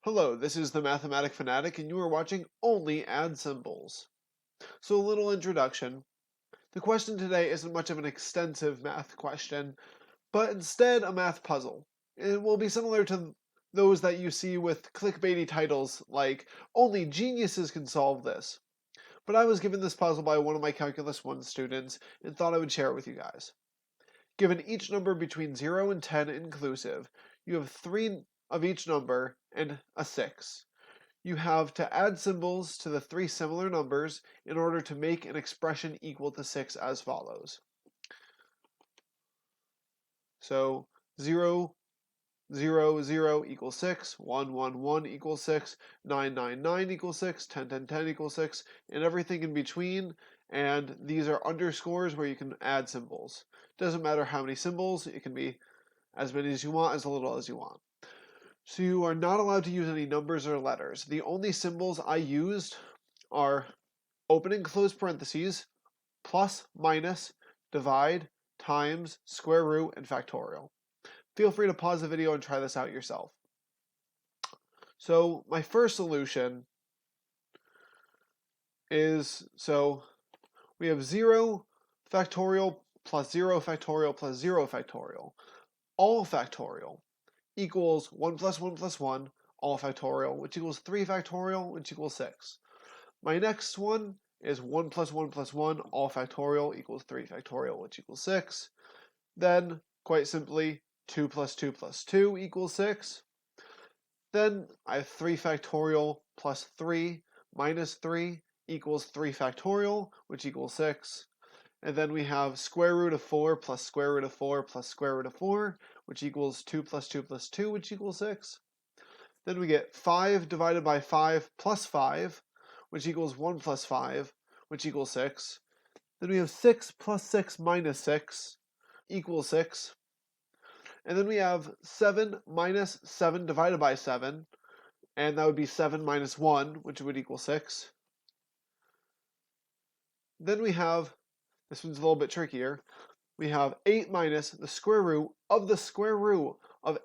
Hello, this is the Mathematic Fanatic, and you are watching Only Add Symbols. So, a little introduction. The question today isn't much of an extensive math question, but instead a math puzzle. It will be similar to those that you see with clickbaity titles like, Only Geniuses Can Solve This. But I was given this puzzle by one of my Calculus 1 students and thought I would share it with you guys. Given each number between 0 and 10 inclusive, you have 3 of each number and a 6. You have to add symbols to the 3 similar numbers in order to make an expression equal to 6 as follows. So 0, 0, 0 equals 6, 1, 1, 1 equals 6, 9, 9, 9 equals 6, 10, 10, 10 equals 6, and everything in between. And these are underscores where you can add symbols. Doesn't matter how many symbols, it can be as many as you want, as little as you want. So you are not allowed to use any numbers or letters. The only symbols I used are open and close parentheses, plus, minus, divide, times, square root, and factorial. Feel free to pause the video and try this out yourself. So my first solution is, we have 0 factorial plus 0 factorial plus 0 factorial. All factorial equals 1 plus 1 plus 1, all factorial, which equals 3 factorial, which equals 6. My next one is 1 plus 1 plus 1, all factorial, equals 3 factorial, which equals 6. Then, quite simply, 2 plus 2 plus 2 equals 6. Then I have 3 factorial plus 3 minus 3 equals 3 factorial, which equals 6. And then we have square root of 4 plus square root of 4 plus square root of 4, which equals 2 plus 2 plus 2, which equals 6. Then we get 5 divided by 5 plus 5, which equals 1 plus 5, which equals 6. Then we have 6 plus 6 minus 6 equals 6. And then we have 7 minus 7 divided by 7, and that would be 7 minus 1, which would equal 6. Then we have, this one's a little bit trickier, we have 8 minus the square root of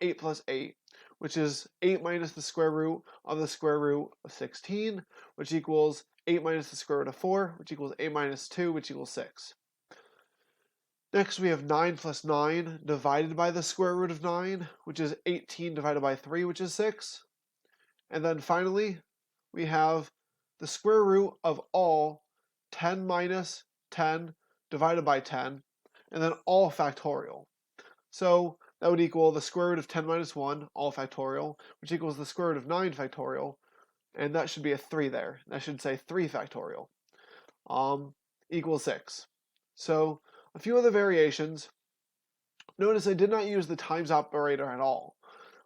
8 plus 8, which is 8 minus the square root of 16, which equals 8 minus the square root of 4, which equals 8 minus 2, which equals 6. Next, we have 9 plus 9 divided by the square root of 9, which is 18 divided by 3, which is 6. And then finally, we have the square root of all 10 minus 10 divided by 10, and then all factorial. So that would equal the square root of 10 minus 1, all factorial, which equals the square root of 9 factorial, and that should be a 3 there. That should say 3 factorial, equals 6. So a few other variations. Notice I did not use the times operator at all.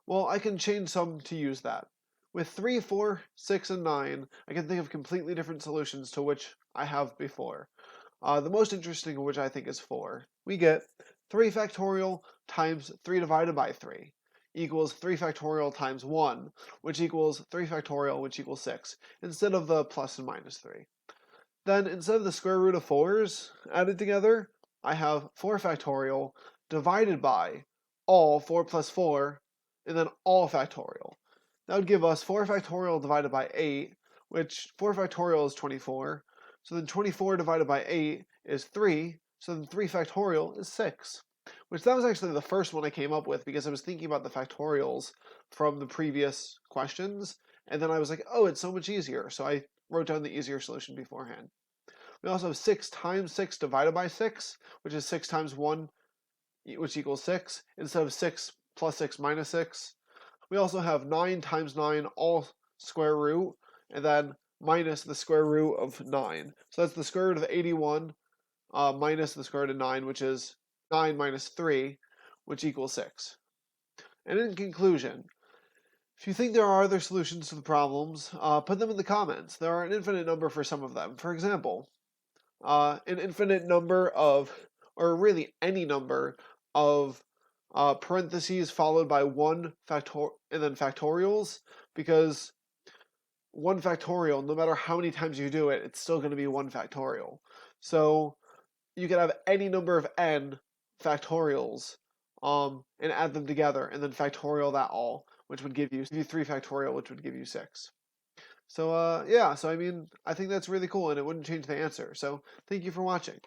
Well, I can change some to use that. With 3, 4, 6, and 9, I can think of completely different solutions to which I have before. The most interesting of which I think is 4. We get 3 factorial times 3 divided by 3 equals 3 factorial times 1, which equals 3 factorial, which equals 6, instead of the plus and minus 3. Then, instead of the square root of 4's added together, I have 4 factorial divided by all 4 plus 4, and then all factorial. That would give us 4 factorial divided by 8, which 4 factorial is 24. So then 24 divided by 8 is 3, so then 3 factorial is 6. Which that was actually the first one I came up with because I was thinking about the factorials from the previous questions, and then I was like, oh, it's so much easier, so I wrote down the easier solution beforehand. We also have 6 times 6 divided by 6, which is 6 times 1, which equals 6, instead of 6 plus 6 minus 6. We also have 9 times 9, all square root, and then minus the square root of 9. So that's the square root of 81 minus the square root of 9, which is 9 minus 3, which equals 6. And in conclusion, if you think there are other solutions to the problems, put them in the comments. There are an infinite number for some of them. For example, an infinite number of, or really any number of parentheses followed by 1 factor and then factorials, because 1 factorial, no matter how many times you do it, it's still going to be 1 factorial. So you can have any number of n factorials and add them together and then factorial that all, which would give you 3 factorial, which would give you 6. So yeah, so I mean, I think that's really cool, and it wouldn't change the answer. So thank you for watching.